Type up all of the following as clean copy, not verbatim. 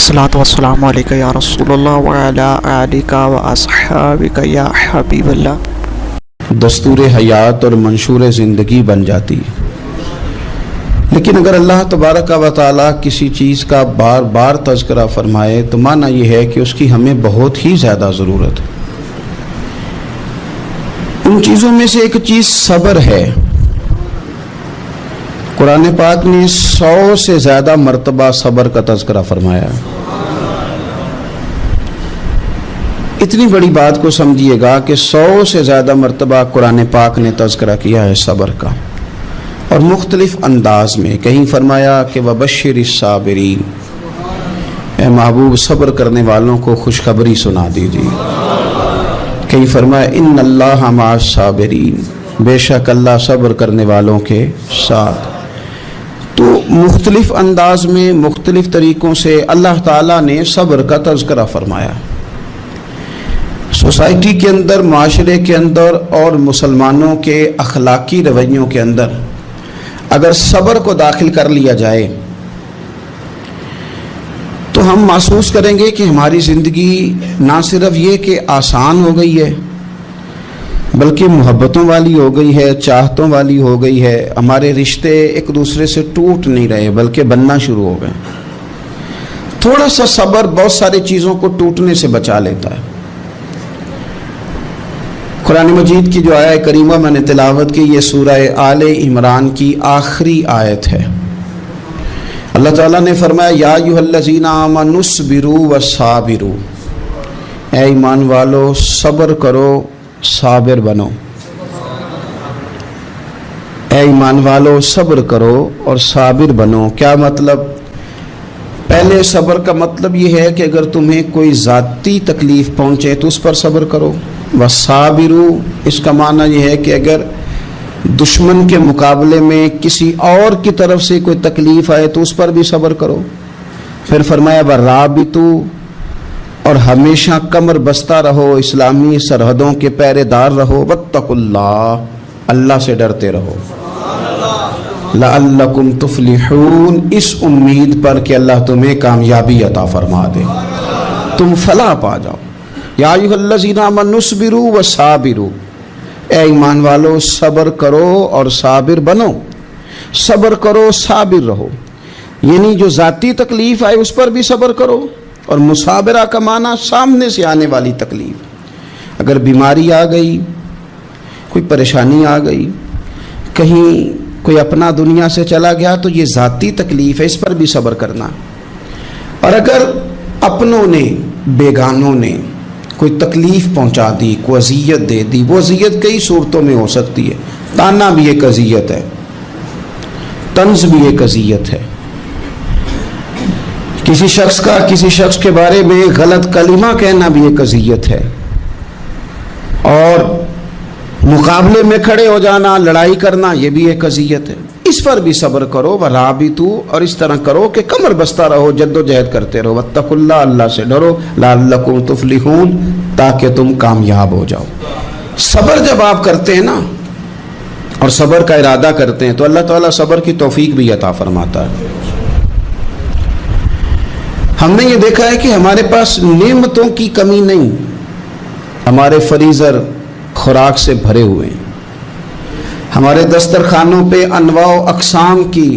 الصلاۃ والسلام علیکہ یا رسول اللہ وعلی آلک واصحابک یا حبیب اللہ۔ دستور حیات اور منشور زندگی بن جاتی ہے، لیکن اگر اللہ تبارک و تعالیٰ کسی چیز کا بار بار تذکرہ فرمائے تو معنی یہ ہے کہ اس کی ہمیں بہت ہی زیادہ ضرورت ہے۔ ان چیزوں میں سے ایک چیز صبر ہے۔ قرآن پاک نے 100 سے زیادہ مرتبہ صبر کا تذکرہ فرمایا۔ اتنی بڑی بات کو سمجھیے گا کہ 100 سے زیادہ مرتبہ قرآن پاک نے تذکرہ کیا ہے صبر کا، اور مختلف انداز میں۔ کہیں فرمایا کہ وبشر الصابرین، اے محبوب صبر کرنے والوں کو خوشخبری سنا دیجیے۔ کہیں فرمایا ان اللہ مع الصابرین، بے شک اللہ صبر کرنے والوں کے ساتھ۔ تو مختلف انداز میں مختلف طریقوں سے اللہ تعالیٰ نے صبر کا تذکرہ فرمایا۔ سوسائٹی کے اندر، معاشرے کے اندر اور مسلمانوں کے اخلاقی رویوں کے اندر اگر صبر کو داخل کر لیا جائے تو ہم محسوس کریں گے کہ ہماری زندگی نہ صرف یہ کہ آسان ہو گئی ہے بلکہ محبتوں والی ہو گئی ہے، چاہتوں والی ہو گئی ہے۔ ہمارے رشتے ایک دوسرے سے ٹوٹ نہیں رہے بلکہ بننا شروع ہو گئے۔ تھوڑا سا صبر بہت ساری چیزوں کو ٹوٹنے سے بچا لیتا ہے۔ قرآن مجید کی جو آیہ کریمہ میں نے تلاوت کی، یہ سورہ آل عمران کی آخری آیت ہے۔ اللہ تعالیٰ نے فرمایا یا ایھا الذین آمنوا اصبروا وصابروا، اے ایمان والو صبر کرو صابر بنو۔ اے ایمان والو صبر کرو اور صابر بنو۔ کیا مطلب؟ پہلے صبر کا مطلب یہ ہے کہ اگر تمہیں کوئی ذاتی تکلیف پہنچے تو اس پر صبر کرو۔ وصابروا، اس کا معنی یہ ہے کہ اگر دشمن کے مقابلے میں کسی اور کی طرف سے کوئی تکلیف آئے تو اس پر بھی صبر کرو۔ پھر فرمایا ورابطوا، اور ہمیشہ کمر بستہ رہو، اسلامی سرحدوں کے پہرے دار رہو۔ واتقوا اللہ، اللہ سے ڈرتے رہو۔ لعلکم تفلحون، اس امید پر کہ اللہ تمہیں کامیابی عطا فرما دے، تم فلاح پا جاؤ۔ یا ایھا الذین آمنوا اصبروا وصابروا، اے ایمان والو صبر کرو اور صابر بنو۔ صبر کرو صابر رہو، یعنی جو ذاتی تکلیف آئے اس پر بھی صبر کرو، اور مصابرہ کا معنی سامنے سے آنے والی تکلیف۔ اگر بیماری آ گئی، کوئی پریشانی آ گئی، کہیں کوئی اپنا دنیا سے چلا گیا تو یہ ذاتی تکلیف ہے، اس پر بھی صبر کرنا۔ اور اگر اپنوں نے، بیگانوں نے کوئی تکلیف پہنچا دی، کوئی اذیت دے دی، وہ اذیت کئی صورتوں میں ہو سکتی ہے۔ تانا بھی ایک اذیت ہے، طنز بھی ایک اذیت ہے، کسی شخص کے بارے میں غلط کلمہ کہنا بھی ایک اذیت ہے، اور مقابلے میں کھڑے ہو جانا، لڑائی کرنا، یہ بھی ایک اذیت ہے۔ اس پر بھی صبر کرو۔ ورابطوا، اور اس طرح کرو کہ کمر بستہ رہو، جد و جہد کرتے رہو۔ واتقوا اللہ، اللہ سے ڈرو۔ لعلکم تفلحون، تاکہ تم کامیاب ہو جاؤ۔ صبر جب آپ کرتے ہیں نا اور صبر کا ارادہ کرتے ہیں تو اللہ تعالیٰ صبر کی توفیق بھی عطا فرماتا ہے۔ ہم نے یہ دیکھا ہے کہ ہمارے پاس نعمتوں کی کمی نہیں، ہمارے فریزر خوراک سے بھرے ہوئے ہیں، ہمارے دسترخوانوں پہ انواع و اقسام کی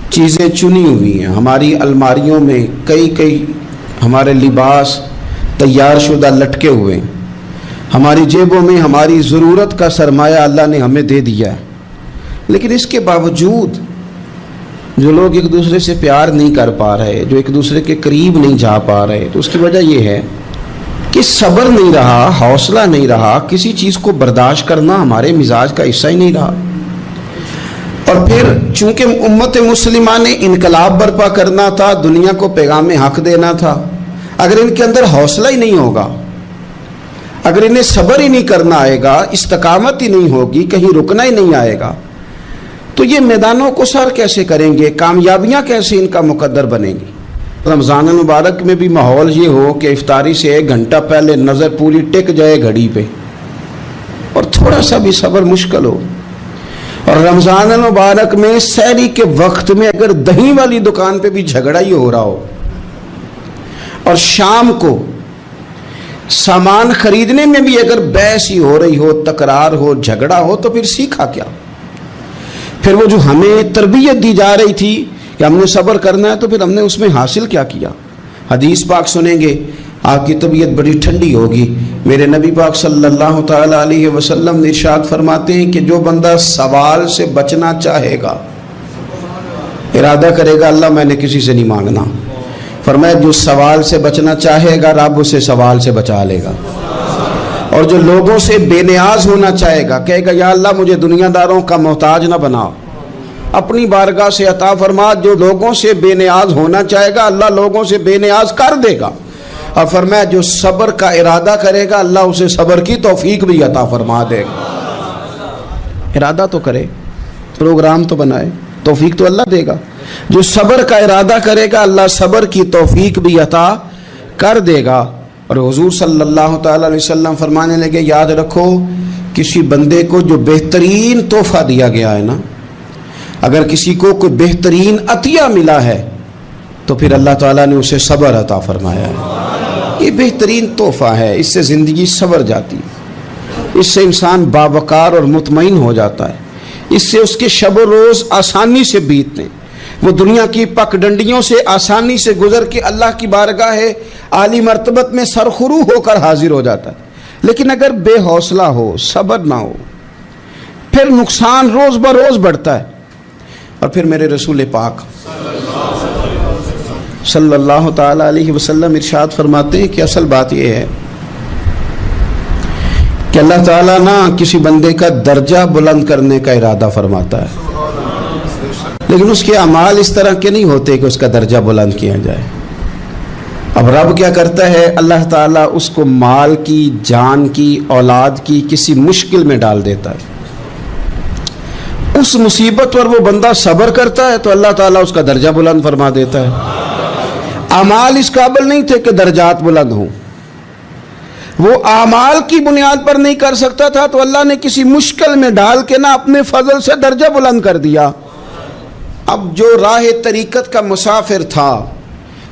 چیزیں چنی ہوئی ہیں، ہماری الماریوں میں کئی ہمارے لباس تیار شدہ لٹکے ہوئے ہیں، ہماری جیبوں میں ہماری ضرورت کا سرمایہ اللہ نے ہمیں دے دیا ہے۔ لیکن اس کے باوجود جو لوگ ایک دوسرے سے پیار نہیں کر پا رہے، جو ایک دوسرے کے قریب نہیں جا پا رہے، تو اس کی وجہ یہ ہے کہ صبر نہیں رہا، حوصلہ نہیں رہا، کسی چیز کو برداشت کرنا ہمارے مزاج کا حصہ ہی نہیں رہا۔ اور پھر چونکہ امت مسلمہ نے انقلاب برپا کرنا تھا، دنیا کو پیغام حق دینا تھا، اگر ان کے اندر حوصلہ ہی نہیں ہوگا، اگر انہیں صبر ہی نہیں کرنا آئے گا، استقامت ہی نہیں ہوگی، کہیں رکنا ہی نہیں آئے گا، تو یہ میدانوں کو سر کیسے کریں گے؟ کامیابیاں کیسے ان کا مقدر بنیں گی؟ رمضان المبارک میں بھی ماحول یہ ہو کہ افطاری سے 1 گھنٹہ پہلے نظر پوری ٹک جائے گھڑی پہ، اور تھوڑا سا بھی صبر مشکل ہو۔ اور رمضان المبارک میں سحری کے وقت میں اگر دہی والی دکان پہ بھی جھگڑا ہی ہو رہا ہو اور شام کو سامان خریدنے میں بھی اگر بحث ہی ہو رہی ہو، تکرار ہو، جھگڑا ہو، تو پھر سیکھا کیا؟ پھر وہ جو ہمیں تربیت دی جا رہی تھی کہ ہم نے صبر کرنا ہے، تو پھر ہم نے اس میں حاصل کیا کیا؟ حدیث پاک سنیں گے، آپ کی طبیعت بڑی ٹھنڈی ہوگی۔ میرے نبی پاک صلی اللہ تعالی علیہ وسلم نے ارشاد فرماتے ہیں کہ جو بندہ سوال سے بچنا چاہے گا، ارادہ کرے گا اللہ میں نے کسی سے نہیں مانگنا، فرمایا جو سوال سے بچنا چاہے گا رب اسے سوال سے بچا لے گا۔ اور جو لوگوں سے بے نیاز ہونا چاہے گا، کہے گا یا اللہ مجھے دنیا داروں کا محتاج نہ بنا، اپنی بارگاہ سے عطا فرما۔ جو لوگوں سے بے نیاز ہونا چاہے گا اللہ لوگوں سے بے نیاز کر دے گا۔ اور فرمایا جو صبر کا ارادہ کرے گا اللہ اسے صبر کی توفیق بھی عطا فرما دے گا۔ ارادہ تو کرے، پروگرام تو بنائے، توفیق تو اللہ دے گا۔ جو صبر کا ارادہ کرے گا اللہ صبر کی توفیق بھی عطا کر دے گا۔ اور حضور صلی اللہ تعالی علیہ وسلم فرمانے لگے، یاد رکھو کسی بندے کو جو بہترین تحفہ دیا گیا ہے نا، اگر کسی کو کوئی بہترین عطیہ ملا ہے تو پھر اللہ تعالیٰ نے اسے صبر عطا فرمایا ہے۔ یہ بہترین تحفہ ہے، اس سے زندگی سنور جاتی ہے، اس سے انسان باوقار اور مطمئن ہو جاتا ہے، اس سے اس کے شب و روز آسانی سے بیتتے ہیں، وہ دنیا کی پک ڈنڈیوں سے آسانی سے گزر کے اللہ کی بارگاہ عالی مرتبت میں سرخرو ہو کر حاضر ہو جاتا ہے۔ لیکن اگر بے حوصلہ ہو، صبر نہ ہو، پھر نقصان روز بروز بڑھتا ہے۔ اور پھر میرے رسول پاک صلی اللہ تعالی علیہ وسلم ارشاد فرماتے ہیں کہ اصل بات یہ ہے کہ اللہ تعالیٰ نہ کسی بندے کا درجہ بلند کرنے کا ارادہ فرماتا ہے، لیکن اس کے اعمال اس طرح کے نہیں ہوتے کہ اس کا درجہ بلند کیا جائے۔ اب رب کیا کرتا ہے، اللہ تعالیٰ اس کو مال کی، جان کی، اولاد کی کسی مشکل میں ڈال دیتا ہے، اس مصیبت پر وہ بندہ صبر کرتا ہے تو اللہ تعالیٰ اس کا درجہ بلند فرما دیتا ہے۔ اعمال اس قابل نہیں تھے کہ درجات بلند ہوں، وہ اعمال کی بنیاد پر نہیں کر سکتا تھا تو اللہ نے کسی مشکل میں ڈال کے نہ اپنے فضل سے درجہ بلند کر دیا۔ اب جو راہ طریقت کا مسافر تھا،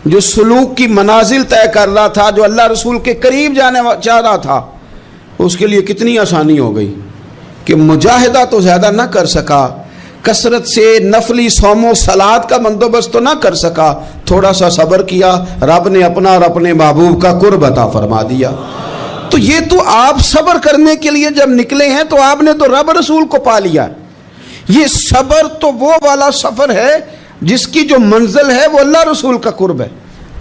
جو سلوک کی منازل طے کر رہا تھا، جو اللہ رسول کے قریب جانے چاہ رہا تھا، اس کے لیے کتنی آسانی ہو گئی کہ مجاہدہ تو زیادہ نہ کر سکا، کثرت سے نفلی صوم و صلات کا بندوبست تو نہ کر سکا، تھوڑا سا صبر کیا، رب نے اپنا اور اپنے محبوب کا قرب عطا فرما دیا۔ تو یہ تو آپ صبر کرنے کے لیے جب نکلے ہیں تو آپ نے تو رب رسول کو پا لیا۔ یہ صبر تو وہ والا سفر ہے جس کی جو منزل ہے وہ اللہ رسول کا قرب ہے۔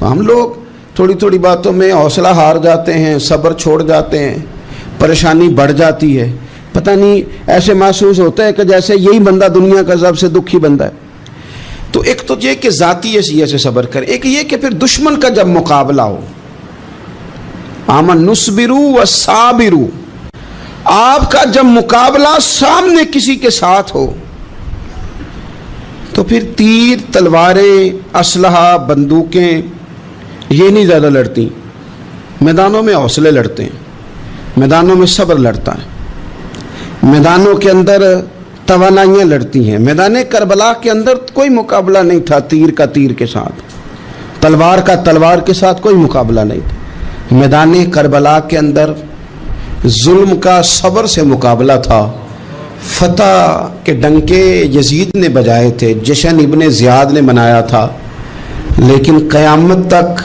ہم لوگ تھوڑی تھوڑی باتوں میں حوصلہ ہار جاتے ہیں، صبر چھوڑ جاتے ہیں، پریشانی بڑھ جاتی ہے، پتہ نہیں ایسے محسوس ہوتا ہے کہ جیسے یہی بندہ دنیا کا سب سے دکھی بندہ ہے۔ تو ایک تو یہ کہ ذاتی حیثیت سے صبر کرے، ایک یہ کہ پھر دشمن کا جب مقابلہ ہو، آمن نصبرو و صابرو، آپ کا جب مقابلہ سامنے کسی کے ساتھ ہو تو پھر تیر، تلواریں، اسلحہ، بندوقیں یہ نہیں زیادہ لڑتی، میدانوں میں حوصلے لڑتے ہیں، میدانوں میں صبر لڑتا ہے، میدانوں کے اندر توانائیاں لڑتی ہیں۔ میدان کربلا کے اندر کوئی مقابلہ نہیں تھا تیر کا تیر کے ساتھ، تلوار کا تلوار کے ساتھ کوئی مقابلہ نہیں تھا۔ میدان کربلا کے اندر ظلم کا صبر سے مقابلہ تھا۔ فتح کے ڈنکے یزید نے بجائے تھے، جشن ابن زیاد نے منایا تھا، لیکن قیامت تک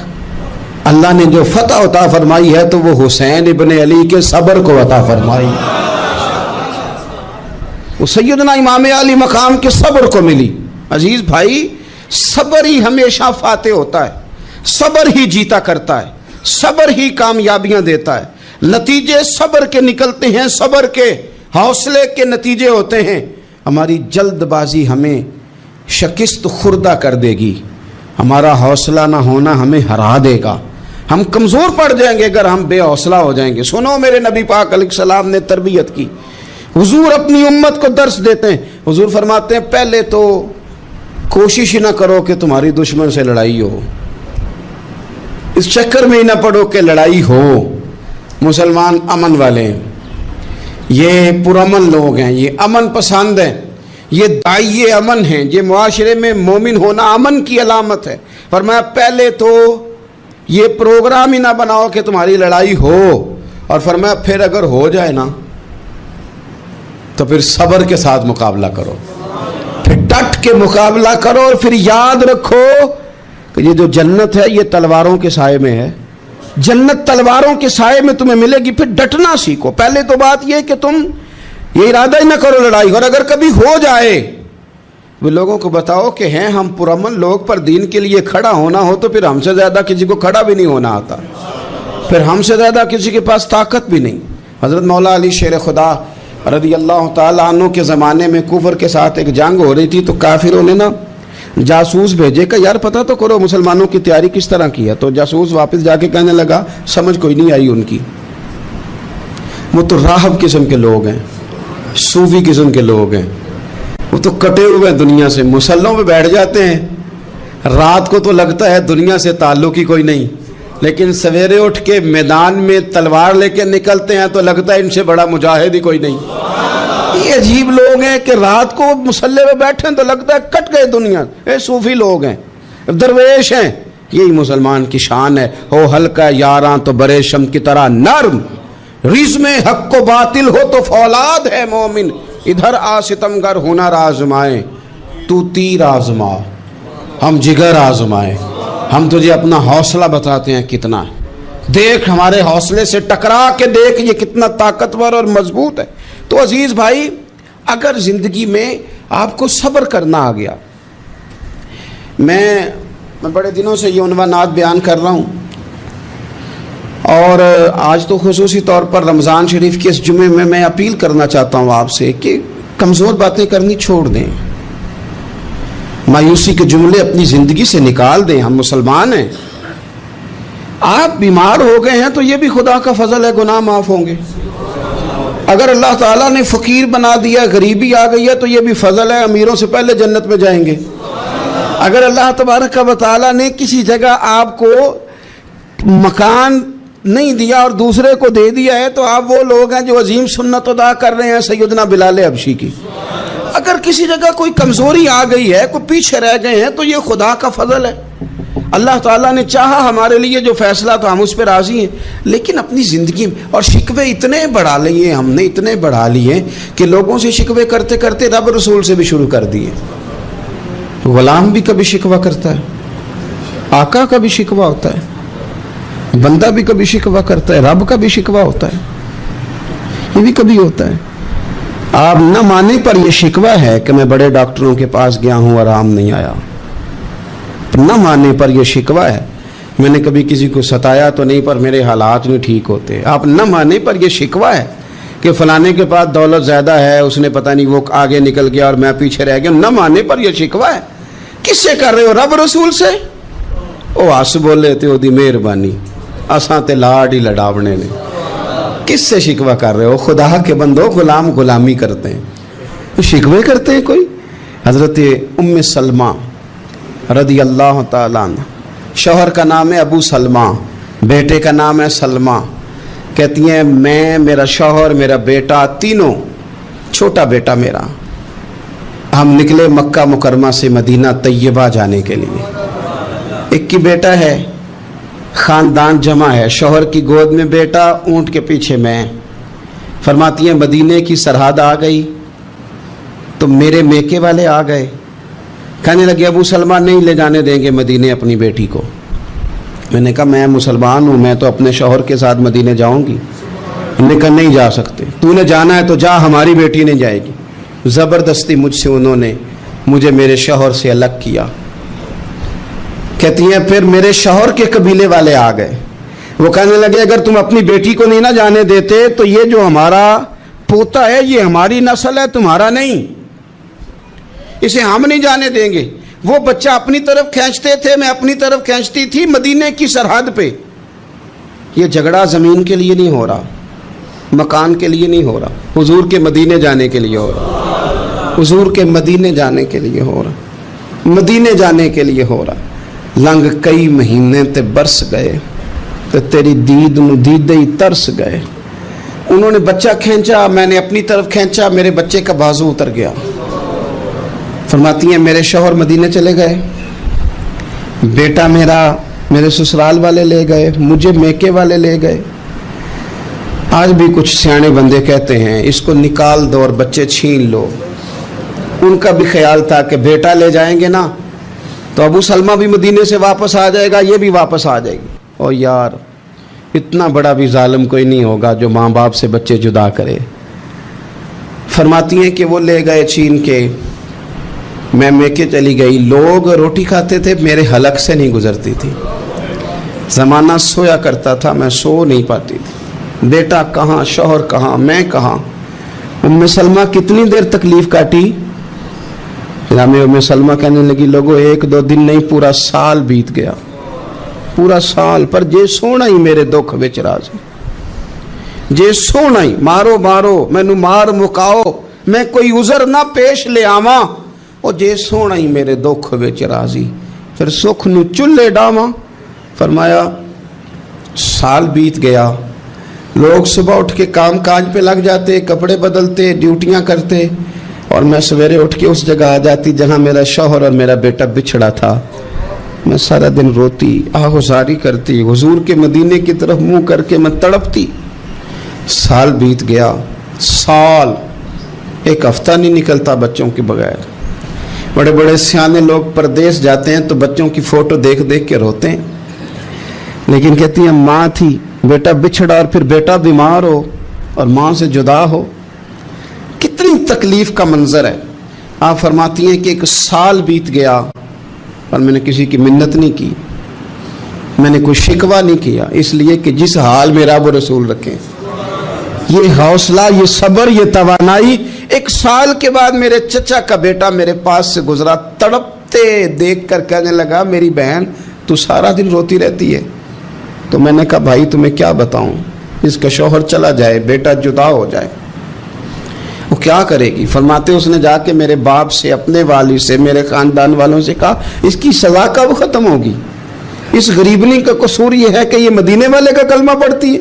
اللہ نے جو فتح عطا فرمائی ہے تو وہ حسین ابن علی کے صبر کو عطا فرمائی، وہ سیدنا امام علی مقام کے صبر کو ملی۔ عزیز بھائی، صبر ہی ہمیشہ فاتح ہوتا ہے، صبر ہی جیتا کرتا ہے، صبر ہی کامیابیاں دیتا ہے، نتیجے صبر کے نکلتے ہیں، صبر کے حوصلے کے نتیجے ہوتے ہیں۔ ہماری جلد بازی ہمیں شکست خوردہ کر دے گی، ہمارا حوصلہ نہ ہونا ہمیں ہرا دے گا، ہم کمزور پڑ جائیں گے اگر ہم بے حوصلہ ہو جائیں گے۔ سنو، میرے نبی پاک علیہ السلام نے تربیت کی، حضور اپنی امت کو درس دیتے ہیں۔ حضور فرماتے ہیں پہلے تو کوشش ہی نہ کرو کہ تمہاری دشمن سے لڑائی ہو، اس چکر میں ہی نہ پڑو کہ لڑائی ہو۔ مسلمان امن والے ہیں، یہ پرامن لوگ ہیں، یہ امن پسند ہیں، یہ داعیے امن ہیں، یہ معاشرے میں مومن ہونا امن کی علامت ہے۔ فرمایا پہلے تو یہ پروگرام ہی نہ بناؤ کہ تمہاری لڑائی ہو، اور فرمایا پھر اگر ہو جائے نا تو پھر صبر کے ساتھ مقابلہ کرو، پھر ڈٹ کے مقابلہ کرو، اور پھر یاد رکھو کہ یہ جو جنت ہے یہ تلواروں کے سائے میں ہے، جنت تلواروں کے سائے میں تمہیں ملے گی۔ پھر ڈٹنا سیکھو۔ پہلے تو بات یہ کہ تم یہ ارادہ ہی نہ کرو لڑائی، اور اگر کبھی ہو جائے وہ لوگوں کو بتاؤ کہ ہیں ہم پرامن لوگ، پر دین کے لیے کھڑا ہونا ہو تو پھر ہم سے زیادہ کسی کو کھڑا بھی نہیں ہونا آتا، پھر ہم سے زیادہ کسی کے پاس طاقت بھی نہیں۔ حضرت مولا علی شیر خدا رضی اللہ تعالیٰ عنہ کے زمانے میں کفر کے ساتھ ایک جنگ ہو رہی تھی، تو کافروں نے نا جاسوس بھیجے کہ یار پتہ تو کرو مسلمانوں کی تیاری کس طرح کی ہے۔ تو جاسوس واپس جا کے کہنے لگا سمجھ کوئی نہیں آئی ان کی، وہ تو راہب قسم کے لوگ ہیں، صوفی قسم کے لوگ ہیں، وہ تو کٹے ہوئے ہیں دنیا سے، مسلوں پہ بیٹھ جاتے ہیں، رات کو تو لگتا ہے دنیا سے تعلق ہی کوئی نہیں، لیکن سویرے اٹھ کے میدان میں تلوار لے کے نکلتے ہیں تو لگتا ہے ان سے بڑا مجاہد ہی کوئی نہیں۔ یہ عجیب لوگ ہیں کہ رات کو مسلح پہ بیٹھے ہیں تو لگتا ہے کٹ گئے دنیا، یہ صوفی لوگ ہیں، درویش ہیں۔ یہی مسلمان کی شان ہے، ہو ہلکا یاراں تو برے شم کی طرح نرم، رزم حق و باطل ہو تو فولاد ہے مومن، ادھر آ ستمگر ہنر آزمائے تو تیر آزما، ہم جگر آزمائے، ہم تجھے اپنا حوصلہ بتاتے ہیں کتنا ہے، دیکھ ہمارے حوصلے سے ٹکرا کے دیکھ یہ کتنا طاقتور اور مضبوط ہے۔ تو عزیز بھائی، اگر زندگی میں آپ کو صبر کرنا آ گیا، میں بڑے دنوں سے یہ عنوانات بیان کر رہا ہوں، اور آج تو خصوصی طور پر رمضان شریف کے اس جمعے میں میں اپیل کرنا چاہتا ہوں آپ سے کہ کمزور باتیں کرنی چھوڑ دیں، مایوسی کے جملے اپنی زندگی سے نکال دیں۔ ہم مسلمان ہیں، آپ بیمار ہو گئے ہیں تو یہ بھی خدا کا فضل ہے، گناہ معاف ہوں گے۔ اگر اللہ تعالیٰ نے فقیر بنا دیا، غریبی آ گئی ہے تو یہ بھی فضل ہے، امیروں سے پہلے جنت میں جائیں گے۔ اگر اللہ تبارک و تعالیٰ نے کسی جگہ آپ کو مکان نہیں دیا اور دوسرے کو دے دیا ہے تو آپ وہ لوگ ہیں جو عظیم سنت ادا کر رہے ہیں سیدنا بلال حبشی کی۔ اگر کسی جگہ کوئی کمزوری آ گئی ہے، کوئی پیچھے رہ گئے ہیں تو یہ خدا کا فضل ہے۔ اللہ تعالیٰ نے چاہا ہمارے لیے جو فیصلہ تو ہم اس پہ راضی ہیں، لیکن اپنی زندگی میں اور شکوے اتنے بڑھا لیے ہم نے، اتنے بڑھا لیے کہ لوگوں سے شکوے کرتے کرتے رب رسول سے بھی شروع کر دیے۔ غلام بھی کبھی شکوہ کرتا ہے، آقا کا بھی شکوہ ہوتا ہے، بندہ بھی کبھی شکوہ کرتا ہے، رب کا بھی شکوہ ہوتا ہے، یہ بھی کبھی ہوتا ہے۔ آپ نہ مانے پر یہ شکوہ ہے کہ میں بڑے ڈاکٹروں کے پاس گیا ہوں آرام نہیں آیا، نہ مانے پر یہ شکوہ ہے میں نے کبھی کسی کو ستایا تو نہیں پر میرے حالات نہیں ٹھیک ہوتے۔ آپ نہ مانے پر یہ شکوہ ہے کہ فلانے کے پاس دولت زیادہ ہے، اس نے پتہ نہیں وہ آگے نکل گیا اور میں پیچھے رہ گیا، نہ مانے پر یہ شکوہ ہے۔ کس سے کر رہے ہو؟ رب رسول سے؟ او آس بولے تے دی مہربانی اساں تے لاڈ ہی لڑاونے نے۔ کس سے شکوہ کر رہے ہو؟ خدا کے بندو، غلام غلامی کرتے ہیں، شکوے کرتے ہیں کوئی؟ حضرت ام سلمہ رضی اللہ تعالیٰ عنہ، شوہر کا نام ہے ابو سلمہ، بیٹے کا نام ہے سلمہ، کہتی ہیں میں، میرا شوہر، میرا بیٹا، تینوں، چھوٹا بیٹا میرا، ہم نکلے مکہ مکرمہ سے مدینہ طیبہ جانے کے لیے۔ ایک کی بیٹا ہے، خاندان جمع ہے، شوہر کی گود میں بیٹا، اونٹ کے پیچھے میں۔ فرماتی ہیں مدینے کی سرحد آ گئی تو میرے میکے والے آ گئے، کہنے لگے ابو سلمہ نہیں لے جانے دیں گے مدینے اپنی بیٹی کو۔ میں نے کہا میں مسلمان ہوں، میں تو اپنے شوہر کے ساتھ مدینے جاؤں گی۔ انہوں نے کہا نہیں جا سکتے، تو نے جانا ہے تو جا، ہماری بیٹی نہیں جائے گی۔ زبردستی مجھ سے انہوں نے مجھے میرے شوہر سے الگ کیا۔ کہتی ہیں پھر میرے شوہر کے قبیلے والے آ گئے، وہ کہنے لگے اگر تم اپنی بیٹی کو نہیں نہ جانے دیتے تو یہ جو ہمارا پوتا ہے یہ ہماری نسل ہے، تمہارا نہیں، اسے ہم نہیں جانے دیں گے۔ وہ بچہ اپنی طرف کھینچتے تھے، میں اپنی طرف کھینچتی تھی، مدینے کی سرحد پہ۔ یہ جھگڑا زمین کے لیے نہیں ہو رہا، مکان کے لیے نہیں ہو رہا، حضور کے مدینے جانے کے لیے ہو رہا، حضور کے مدینے جانے کے لیے ہو رہا، مدینے جانے کے لیے ہو رہا۔ لنگ کئی مہینے تے برس گئے تے تیری دید نو دیدے ہی ترس گئے۔ انہوں نے بچہ کھینچا، میں نے اپنی طرف کھینچا، میرے بچے کا بازو اتر گیا۔ فرماتی ہیں میرے شوہر مدینے چلے گئے، بیٹا میرا میرے سسرال والے لے گئے, مجھے میکے والے لے گئے. آج بھی کچھ سیانے بندے کہتے ہیں اس کو نکال دو اور بچے چھین لو. ان کا بھی خیال تھا کہ بیٹا لے جائیں گے نا تو ابو سلمہ بھی مدینے سے واپس آ جائے گا, یہ بھی واپس آ جائے گی. اور یار اتنا بڑا بھی ظالم کوئی نہیں ہوگا جو ماں باپ سے بچے جدا کرے. فرماتی ہیں کہ وہ لے گئے چھین کے, میں میکے چلی گئی. لوگ روٹی کھاتے تھے, میرے حلق سے نہیں گزرتی تھی. زمانہ سویا کرتا تھا, میں سو نہیں پاتی تھی. بیٹا کہاں, شوہر کہاں, میں کہاں. ام سلمہ کتنی دیر تکلیف کاٹی. ام سلمہ کہنے لگی لوگو 1-2 دن نہیں, پورا سال بیت گیا, پورا سال. پر جے سونا ہی میرے دکھ وچ راضی, جے سونا ہی مارو مارو مینو مار مکاؤ, میں کوئی عذر نہ پیش لے آواں, او جے سونا ہی میرے دکھ وچ راضی. پھر سکھ نو چلے ڈاواں. فرمایا سال بیت گیا. لوگ صبح اٹھ کے کام کاج پہ لگ جاتے, کپڑے بدلتے, ڈیوٹیاں کرتے, اور میں سویرے اٹھ کے اس جگہ آ جاتی جہاں میرا شوہر اور میرا بیٹا بچھڑا تھا. میں سارا دن روتی, آہوزاری کرتی, حضور کے مدینے کی طرف منہ کر کے میں تڑپتی. سال بیت گیا, سال, ایک ہفتہ نہیں نکلتا بچوں کے بغیر. بڑے بڑے سیانے لوگ پردیس جاتے ہیں تو بچوں کی فوٹو دیکھ دیکھ کے روتے ہیں, لیکن کہتی ہیں ماں تھی, بیٹا بچھڑا اور پھر بیٹا بیمار ہو اور ماں سے جدا ہو, کتنی تکلیف کا منظر ہے. آپ فرماتی ہیں کہ 1 سال بیت گیا اور میں نے کسی کی منت نہیں کی, میں نے کوئی شکوہ نہیں کیا, اس لیے کہ جس حال میں رب و رسول رکھیں. یہ حوصلہ, یہ صبر, یہ توانائی. 1 سال کے بعد میرے چچا کا بیٹا میرے پاس سے گزرا, تڑپتے دیکھ کر کہنے لگا میری بہن تو سارا دن روتی رہتی ہے. تو میں نے کہا بھائی تمہیں کیا بتاؤں, اس کا شوہر چلا جائے, بیٹا جدا ہو جائے, وہ کیا کرے گی. فرماتے اس نے جا کے میرے باپ سے, اپنے والد سے, میرے خاندان والوں سے کہا اس کی سزا کب ختم ہوگی. اس غریبنی کا قصور یہ ہے کہ یہ مدینے والے کا کلمہ پڑھتی ہے,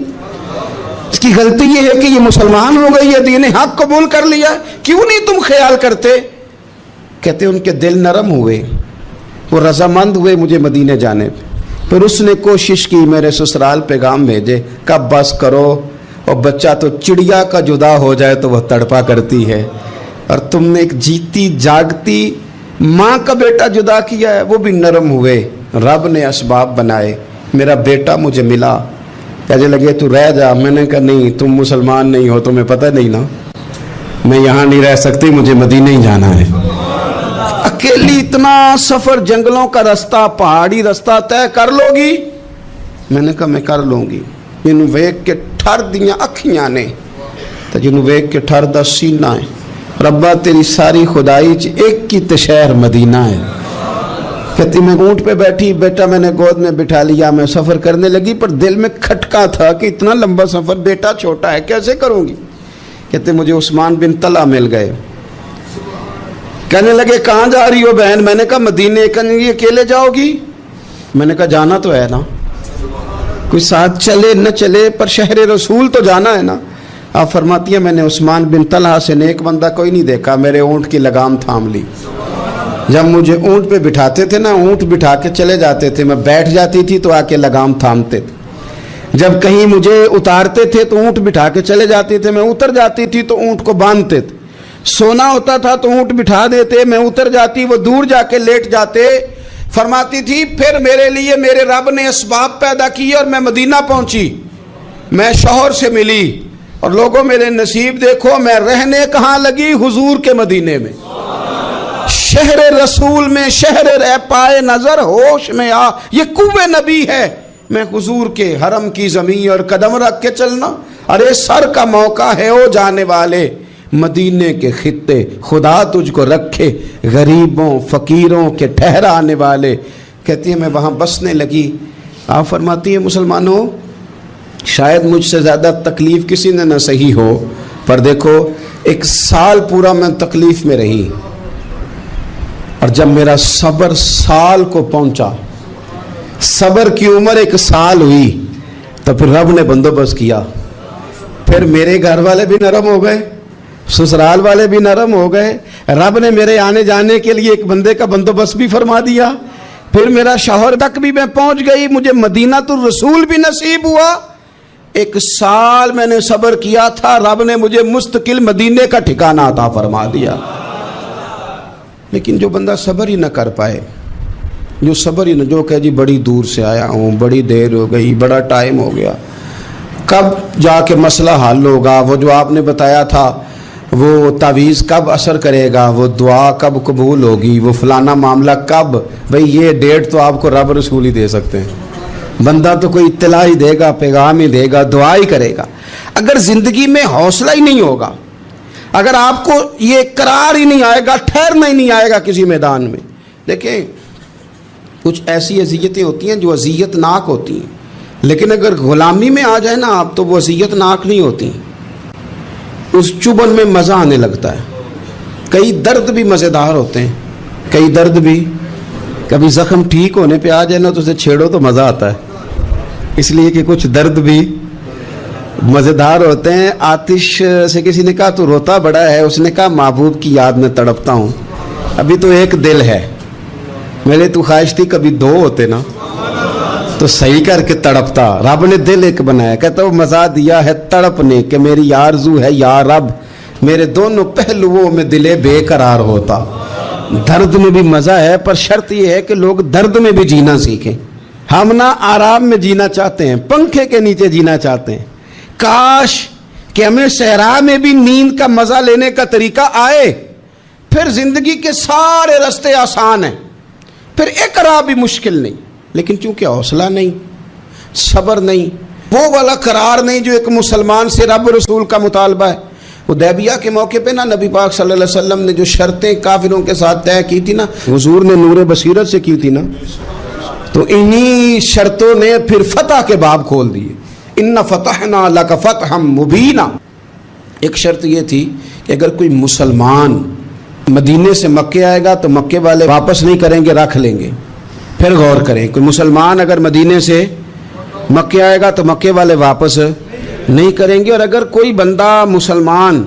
اس کی غلطی یہ ہے کہ یہ مسلمان ہو گئی ہے, دین حق قبول کر لیا, کیوں نہیں تم خیال کرتے. کہتے ان کے دل نرم ہوئے, وہ رضامند ہوئے مجھے مدینے جانے پہ. پھر اس نے کوشش کی میرے سسرال پیغام بھیجے, کب بس کرو, اور بچہ تو چڑیا کا جدا ہو جائے تو وہ تڑپا کرتی ہے, اور تم نے ایک جیتی جاگتی ماں کا بیٹا جدا کیا ہے. وہ بھی نرم ہوئے, رب نے اسباب بنائے, میرا بیٹا مجھے ملا. کہنے لگے تو رہ جا. میں نے کہا نہیں, تم مسلمان نہیں ہو, تمہیں پتہ نہیں نا, میں یہاں نہیں رہ سکتی, مجھے مدینے ہی جانا ہے. اکیلی اتنا سفر, جنگلوں کا رستہ, پہاڑی رستہ طے کر لو گی. میں نے کہا میں کر لوں گی. جنوں ویک کے ٹھر دیاں اکھیاں نے تو جنوں ویک کے ٹھر دا سینہ ہے. ربا تیری ساری خدائی چ ایک کی تشہر مدینہ ہے. کہتی میں اونٹ پہ بیٹھی, بیٹا میں نے گود میں بٹھا لیا, میں سفر کرنے لگی, پر دل میں کھٹکا تھا کہ اتنا لمبا سفر, بیٹا چھوٹا ہے, کیسے کروں گی. کہتے مجھے عثمان بن طلحہ مل گئے. کہنے لگے کہاں جا رہی ہو بہن. میں نے کہا مدینے. کہنے لگے اکیلے جاؤ گی. میں نے کہا جانا تو ہے نا, کوئی ساتھ چلے نہ چلے پر شہر رسول تو جانا ہے نا. آپ فرماتی ہیں میں نے عثمان بن طلحہ سے نیک بندہ کوئی نہیں دیکھا, میرے اونٹ کی لگام تھام لی. جب مجھے اونٹ پہ بٹھاتے تھے نا, اونٹ بٹھا کے چلے جاتے تھے, میں بیٹھ جاتی تھی تو آ کے لگام تھامتے تھے. جب کہیں مجھے اتارتے تھے تو اونٹ بٹھا کے چلے جاتے تھے, میں اتر جاتی تھی تو اونٹ کو باندھتے تھے. سونا ہوتا تھا تو اونٹ بٹھا دیتے, میں اتر جاتی, وہ دور جا کے لیٹ جاتے. فرماتی تھی پھر میرے لیے میرے رب نے اسباب پیدا کیے اور میں مدینہ پہنچی. میں شوہر سے ملی, اور لوگوں میرے نصیب دیکھو, میں رہنے کہاں لگی, حضور کے مدینے میں, شہر رسول میں, شہر رہ پائے نظر ہوش میں آ, یہ کوہ نبی ہے. میں حضور کے حرم کی زمین اور قدم رکھ کے چلنا, ارے سر کا موقع ہے او جانے والے, مدینے کے خطے خدا تجھ کو رکھے, غریبوں فقیروں کے ٹھہرانے والے. کہتی ہے میں وہاں بسنے لگی. آپ فرماتی ہیں مسلمانوں شاید مجھ سے زیادہ تکلیف کسی نے نہ سہی ہو, پر دیکھو 1 سال پورا میں تکلیف میں رہی, اور جب میرا صبر سال کو پہنچا, صبر کی عمر 1 سال ہوئی, تو پھر رب نے بندوبست کیا. پھر میرے گھر والے بھی نرم ہو گئے, سسرال والے بھی نرم ہو گئے. رب نے میرے آنے جانے کے لیے ایک بندے کا بندوبست بھی فرما دیا. پھر میرا شوہر تک بھی میں پہنچ گئی, مجھے مدینہ الرسول بھی نصیب ہوا. 1 سال میں نے صبر کیا تھا, رب نے مجھے مستقل مدینے کا ٹھکانہ عطا فرما دیا. لیکن جو بندہ صبر ہی نہ کر پائے, جو صبر ہی نہ, جو کہ جی بڑی دور سے آیا ہوں, بڑی دیر ہو گئی, بڑا ٹائم ہو گیا, کب جا کے مسئلہ حل ہوگا, وہ جو آپ نے بتایا تھا وہ تعویذ کب اثر کرے گا, وہ دعا کب قبول ہوگی, وہ فلانا معاملہ کب, بھئی یہ ڈیٹ تو آپ کو رب رسول ہی دے سکتے ہیں. بندہ تو کوئی اطلاع ہی دے گا, پیغام ہی دے گا, دعا ہی کرے گا. اگر زندگی میں حوصلہ ہی نہیں ہوگا, اگر آپ کو یہ قرار ہی نہیں آئے گا, ٹھہرنا ہی نہیں آئے گا کسی میدان میں. دیکھیں کچھ ایسی اذیتیں ہوتی ہیں جو اذیت ناک ہوتی ہیں, لیکن اگر غلامی میں آ جائے نا آپ تو وہ اذیت ناک نہیں ہوتی, اس چبھن میں مزہ آنے لگتا ہے. کئی درد بھی مزیدار ہوتے ہیں, کئی درد بھی, کبھی زخم ٹھیک ہونے پہ آ جائے نا تو اسے چھیڑو تو مزہ آتا ہے, اس لیے کہ کچھ درد بھی مزیدار ہوتے ہیں. آتش سے کسی نے کہا تو روتا بڑا ہے, اس نے کہا محبوب کی یاد میں تڑپتا ہوں, ابھی تو ایک دل ہے, میرے تو خواہش تھی کبھی 2 ہوتے نا تو صحیح کر کے تڑپتا. رب نے دل ایک بنایا, کہتا وہ مزہ دیا ہے تڑپنے کہ میری آرزو ہے یا رب میرے دونوں پہلوؤں میں دل بے قرار ہوتا. درد میں بھی مزہ ہے, پر شرط یہ ہے کہ لوگ درد میں بھی جینا سیکھیں. ہم نہ آرام میں جینا چاہتے ہیں, پنکھے کے نیچے جینا چاہتے ہیں. کاش کہ ہمیں صحرا میں بھی نیند کا مزہ لینے کا طریقہ آئے, پھر زندگی کے سارے راستے آسان ہیں, پھر اقرا بھی مشکل نہیں. لیکن چونکہ حوصلہ نہیں, صبر نہیں, وہ والا قرار نہیں جو ایک مسلمان سے رب رسول کا مطالبہ ہے. حدیبیہ کے موقع پہ نا نبی پاک صلی اللہ علیہ وسلم نے جو شرطیں کافروں کے ساتھ طے کی تھی نا, حضور نے نور بصیرت سے کی تھی نا, تو انہی شرطوں نے پھر فتح کے باب کھول دیے. ان فتحنا لک فتحا مبینا. ایک شرط یہ تھی کہ اگر کوئی مسلمان مدینے سے مکے آئے گا تو مکے والے واپس نہیں کریں گے, رکھ لیں گے. پھر غور کریں, کوئی مسلمان اگر مدینے سے مکے آئے گا تو مکے والے واپس نہیں کریں گے, اور اگر کوئی بندہ مسلمان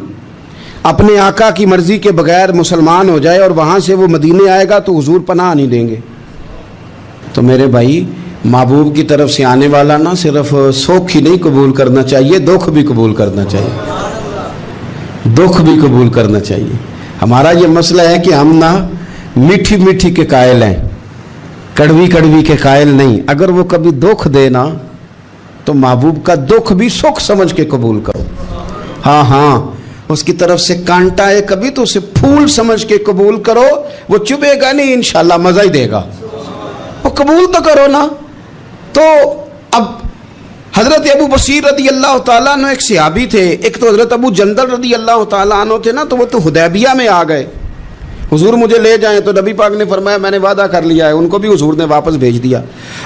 اپنے آقا کی مرضی کے بغیر مسلمان ہو جائے اور وہاں سے وہ مدینے آئے گا تو حضور پناہ نہیں دیں گے. تو میرے بھائی, محبوب کی طرف سے آنے والا نہ صرف سوکھ ہی نہیں قبول کرنا چاہیے, دکھ بھی قبول کرنا چاہیے, دکھ بھی قبول کرنا چاہیے. ہمارا یہ مسئلہ ہے کہ ہم نہ میٹھی میٹھی کے قائل ہیں, کڑوی کڑوی کے قائل نہیں. اگر وہ کبھی دکھ دے نا تو محبوب کا دکھ بھی سکھ سمجھ کے قبول کرو. ہاں ہاں, اس کی طرف سے کانٹا ہے کبھی تو اسے پھول سمجھ کے قبول کرو, وہ چبھے گا نہیں, انشاءاللہ مزہ ہی دے گا. وہ قبول تو کرو نا. تو اب حضرت ابو بصیر رضی اللہ تعالیٰ عنہ ایک صحابی تھے, ایک تو حضرت ابو جندل رضی اللہ تعالیٰ عنہ تھے نا, تو وہ تو حدیبیہ میں آ گئے. حضور مجھے لے جائیں, تو نبی پاک نے فرمایا میں نے وعدہ کر لیا ہے. ان کو بھی حضور نے واپس بھیج دیا,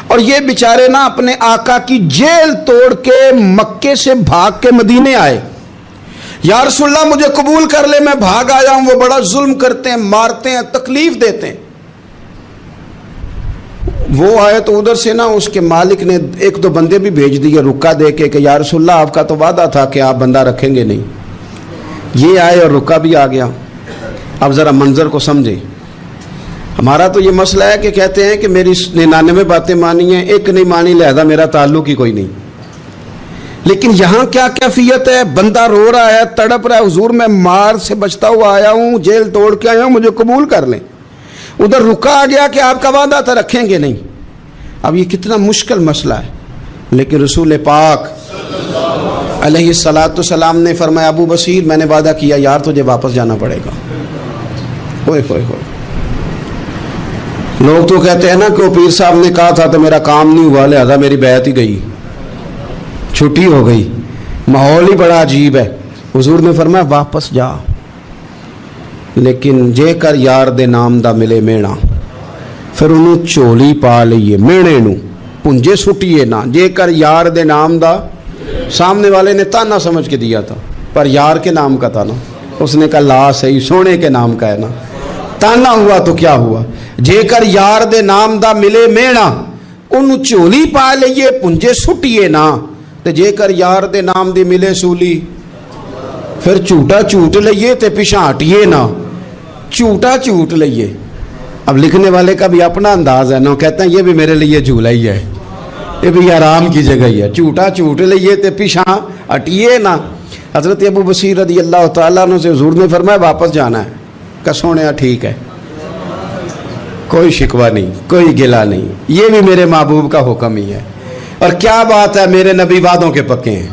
اور یہ بیچارے نا اپنے آقا کی جیل توڑ کے مکے سے بھاگ کے مدینے آئے. یا رسول اللہ مجھے قبول کر لے, میں بھاگ آیا ہوں, وہ بڑا ظلم کرتے ہیں, مارتے ہیں, تکلیف دیتے ہیں. وہ آئے تو ادھر سے نا اس کے مالک نے 1-2 بندے بھی بھیج دیے رکا دے کے کہ یا رسول اللہ آپ کا تو وعدہ تھا کہ آپ بندہ رکھیں گے نہیں. یہ آئے اور رکا بھی آ گیا. اب ذرا منظر کو سمجھیں. ہمارا تو یہ مسئلہ ہے کہ کہتے ہیں کہ میری 99 باتیں مانی ہیں, ایک نہیں مانی, لہذا میرا تعلق ہی کوئی نہیں. لیکن یہاں کیا کیفیت ہے, بندہ رو رہا ہے, تڑپ رہا ہے, حضور میں مار سے بچتا ہوا آیا ہوں, جیل توڑ کے آیا ہوں, مجھے قبول کر لیں. ادھر رکا آ گیا کہ آپ کا وعدہ تھا رکھیں گے نہیں. اب یہ کتنا مشکل مسئلہ ہے, لیکن رسول پاک علیہ الصلاۃ والسلام نے فرمایا ابو بصیر میں نے وعدہ کیا یار تجھے واپس جانا پڑے گا. ہوئے ہوئے ہوئے. لوگ تو کہتے ہیں نا کہ وہ پیر صاحب نے کہا تھا تو میرا کام نہیں ہوا, لہذا میری بیعت ہی گئی, چھٹی ہو گئی. ماحول ہی بڑا عجیب ہے. حضور نے فرمایا واپس جا, لیکن جے کر یار دے نام دا ملے مینا, پھر انہوں چولی پا لئیے مینے نو پنجے سٹیے نا. جے کر یار دے نام دا, سامنے والے نے تانا سمجھ کے دیا تھا پر یار کے نام کا تھا نا, اس نے کہا لا صحیح سونے کے نام کا ہے نا, تانا ہوا تو کیا ہوا. جے کر یار دے نام دا ملے مینا, انہوں چولی پا لئیے پنجے سٹیے نا. تے جے کر یار دے نام دی ملے سولی, پھر جھوٹا جھوٹ لئیے تے پیچھے ہٹیے نا. جھوٹا جھوٹ لئیے, اب لکھنے والے کا بھی اپنا انداز ہے نا، کہتے ہیں یہ بھی میرے لیے جھولا ہی ہے، یہ بھی آرام کی جگہ ہی ہے، جھوٹا جھوٹ لئیے تے پیچھا ہٹیے نا۔ حضرت ابو بصیر رضی اللہ تعالیٰ عنہ سے حضور نے فرمایا واپس جانا ہے، کہ سونے ٹھیک ہے، کوئی شکوہ نہیں، کوئی گلہ نہیں، یہ بھی میرے محبوب کا حکم ہی ہے۔ اور کیا بات ہے، میرے نبی وعدوں کے پکے ہیں،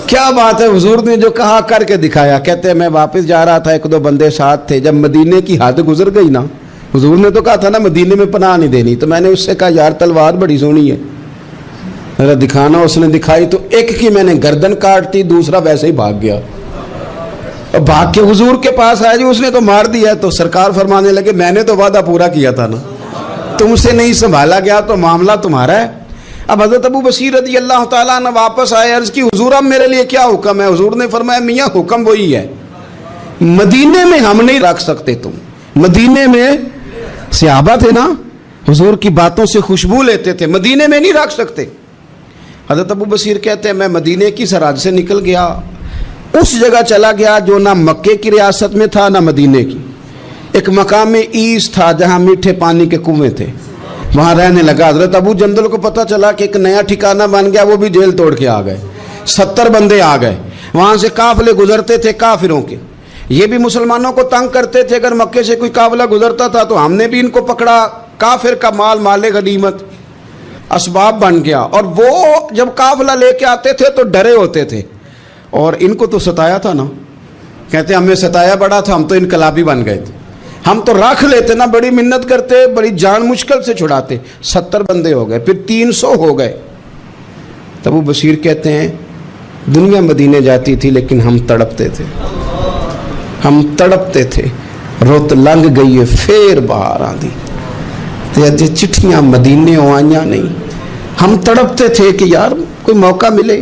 کیا بات ہے، حضور نے جو کہا کر کے دکھایا۔ کہتے ہیں میں واپس جا رہا تھا، ایک دو بندے ساتھ تھے، جب مدینے کی حد گزر گئی نا، حضور نے تو کہا تھا نا مدینے میں پناہ نہیں دینی، تو میں نے اس سے کہا یار تلوار بڑی سونی ہے، ذرا دکھانا۔ اس نے دکھائی تو ایک کی میں نے گردن کاٹ دی، دوسرا ویسے ہی بھاگ گیا، اور بھاگ کے حضور کے پاس آیا، جو اس نے تو مار دیا۔ تو سرکار فرمانے لگے میں نے تو وعدہ پورا کیا تھا نا، تم سے نہیں سنبھالا گیا تو معاملہ تمہارا ہے۔ اب حضرت ابو بصیر رضی اللہ تعالیٰ عنہ واپس آئے، عرض کی حضور اب میرے لیے کیا حکم ہے؟ حضور نے فرمایا میاں حکم وہی ہے، مدینے میں ہم نہیں رکھ سکتے، تم مدینے میں صحابہ تھے نا، حضور کی باتوں سے خوشبو لیتے تھے، مدینے میں نہیں رکھ سکتے۔ حضرت ابو بصیر کہتے ہیں میں مدینے کی سرحد سے نکل گیا، اس جگہ چلا گیا جو نہ مکے کی ریاست میں تھا نہ مدینے کی، ایک مقام ایس تھا جہاں میٹھے پانی کے کنویں تھے، وہاں رہنے لگا۔ حضرت ابو جندل کو پتہ چلا کہ ایک نیا ٹھکانہ بن گیا، وہ بھی جیل توڑ کے آ گئے، 70 بندے آ گئے، وہاں سے قافلے گزرتے تھے کافروں کے، یہ بھی مسلمانوں کو تنگ کرتے تھے، اگر مکے سے کوئی قافلہ گزرتا تھا تو ہم نے بھی ان کو پکڑا، کافر کا مال مال غنیمت اسباب بن گیا۔ اور وہ جب قافلہ لے کے آتے تھے تو ڈرے ہوتے تھے، اور ان کو تو ستایا تھا نا، کہتے ہمیں ستایا بڑا تھا، ہم تو انقلابی بن گئے تھے، ہم تو رکھ لیتے نا، بڑی منت کرتے، بڑی جان مشکل سے چھڑاتے، 70 بندے ہو گئے، پھر 300 ہو گئے۔ تب وہ بصیر کہتے ہیں دنیا مدینے جاتی تھی لیکن ہم تڑپتے تھے، ہم تڑپتے تھے، روت لنگ گئی ہے پھر باہر آندی، تے چٹھیاں مدینے آئیاں نہیں، ہم تڑپتے تھے کہ یار کوئی موقع ملے،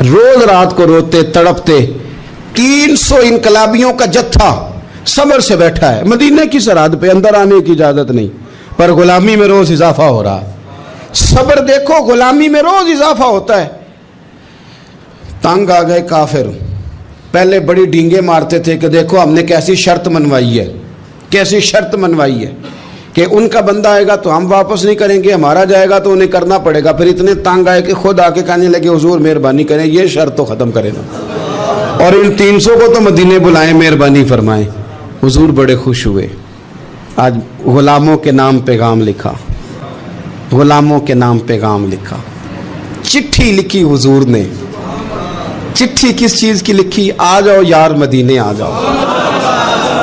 روز رات کو روتے تڑپتے۔ 300 انقلابیوں کا جتھا صبر سے بیٹھا ہے مدینے کی سرحد پہ، اندر آنے کی اجازت نہیں، پر غلامی میں روز اضافہ ہو رہا ہے۔ صبر دیکھو، غلامی میں روز اضافہ ہوتا ہے۔ تنگ آ گئے کافر، پہلے بڑی ڈینگیں مارتے تھے کہ دیکھو ہم نے کیسی شرط منوائی ہے، کیسی شرط منوائی ہے کہ ان کا بندہ آئے گا تو ہم واپس نہیں کریں گے، ہمارا جائے گا تو انہیں کرنا پڑے گا۔ پھر اتنے تنگ آئے کہ خود آ کے کہنے لگے حضور مہربانی کریں، یہ شرط تو ختم کریں نا، اور ان 300 کو تو مدینے بلائیں، مہربانی فرمائیں۔ حضور بڑے خوش ہوئے، آج غلاموں کے نام پیغام لکھا، غلاموں کے نام پیغام لکھا، چٹھی لکھی حضور نے۔ چٹھی کس چیز کی لکھی؟ آ جاؤ یار مدینے آ جاؤ،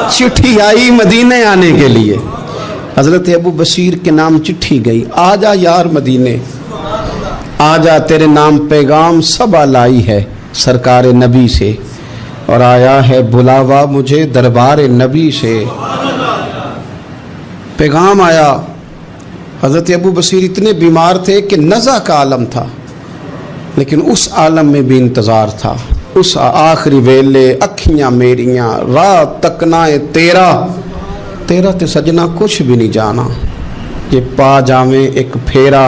چٹھی آئی مدینے آنے کے لیے۔ حضرت ابو بصیر کے نام چٹھی گئی، آ جا یار مدینے، آ جا تیرے نام پیغام سب لائی ہے سرکار نبی سے، اور آیا ہے بلاوا مجھے دربار نبی سے۔ پیغام آیا۔ حضرت ابو بصیر اتنے بیمار تھے کہ نزع کا عالم تھا، لیکن اس عالم میں بھی انتظار تھا۔ اس آخری ویلے اکھیاں میریاں رات تکنائے تیرا تے سجنا کچھ بھی نہیں جانا، یہ پا جاویں ایک پھیرا،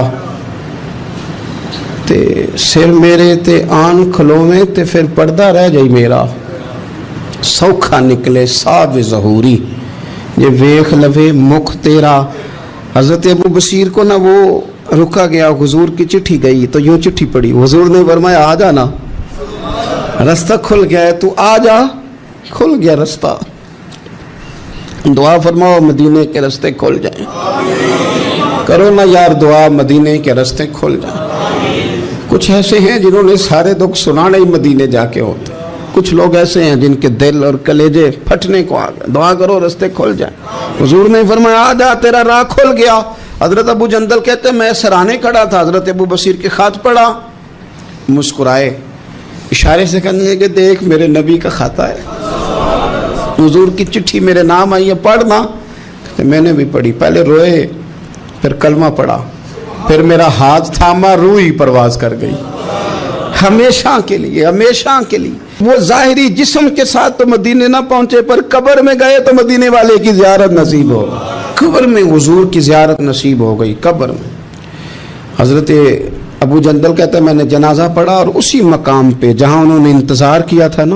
تے سر میرے تے آن کھلویں تے پھر پردہ رہ جائی میرا، سوکھا نکلے صاحب ظہوری یہ ویخ لوے مکھ تیرا۔ حضرت ابو بصیر کو نہ وہ رکا گیا، حضور کی چٹھی گئی تو یوں چٹھی پڑی، حضور نے فرمایا آ جا نا، رستہ کھل گیا ہے، تو آ جا، کھل گیا رستہ۔ دعا فرماؤ مدینے کے رستے کھل جائیں، کرو نا یار دعا مدینے کے رستے کھل جائیں۔ کچھ ایسے ہیں جنہوں نے سارے دکھ سنانے ہی مدینے جا کے ہوتے، کچھ لوگ ایسے ہیں جن کے دل اور کلیجے پھٹنے کو آ گئے، دعا کرو رستے کھل جائیں۔ حضور نے فرمایا آ جا تیرا راہ کھل گیا۔ حضرت ابو جندل کہتے ہیں میں سرانے کھڑا تھا، حضرت ابو بصیر کے خط پڑھا، مسکرائے، اشارے سے کہنے لگے دیکھ میرے نبی کا خط ہے، حضور کی چٹھی میرے نام آئی ہے، پڑھنا۔ میں نے بھی پڑھی، پہلے روئے پھر کلمہ پڑھا، پھر میرا ہاتھ تھاما، روح ہی پرواز کر گئی ہمیشہ کے لیے، ہمیشہ کے لیے۔ وہ ظاہری جسم کے ساتھ تو مدینے نہ پہنچے، پر قبر میں گئے تو مدینے والے کی زیارت نصیب ہو گئی، قبر میں حضور کی زیارت نصیب ہو گئی، قبر میں۔ حضرت ابو جندل کہتا ہے میں نے جنازہ پڑھا، اور اسی مقام پہ جہاں انہوں نے انتظار کیا تھا نا،